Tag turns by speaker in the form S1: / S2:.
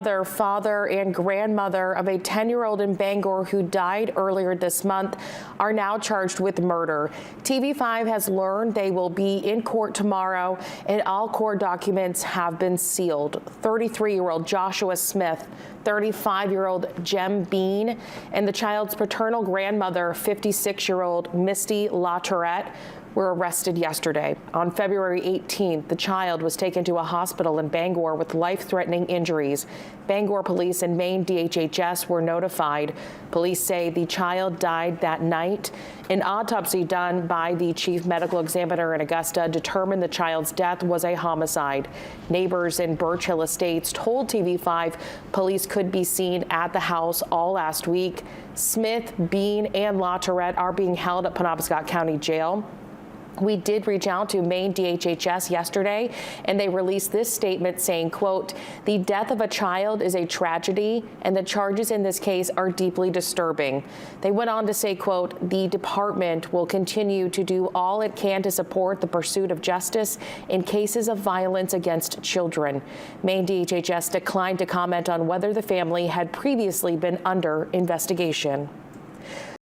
S1: Their father and grandmother of a 10-year-old in Bangor who died earlier this month are now charged with murder. TV5 has learned they will be in court tomorrow, and all court documents have been sealed. 33-year-old Joshua Smith, 35-year-old Jem Bean, and the child's paternal grandmother, 56-year-old Misty LaTourette, were arrested yesterday. On February 18th, the child was taken to a hospital in Bangor with life-threatening injuries. Bangor police and Maine DHHS were notified. Police say the child died that night. An autopsy done by the chief medical examiner in Augusta determined the child's death was a homicide. Neighbors in Birch Hill Estates told TV5 police could be seen at the house all last week. Smith, Bean, and LaTourette are being held at Penobscot County Jail. We did reach out to Maine DHHS yesterday, and they released this statement saying, quote, "The death of a child is a tragedy, and the charges in this case are deeply disturbing." They went on to say, quote, "The department will continue to do all it can to support the pursuit of justice in cases of violence against children." Maine DHHS declined to comment on whether the family had previously been under investigation.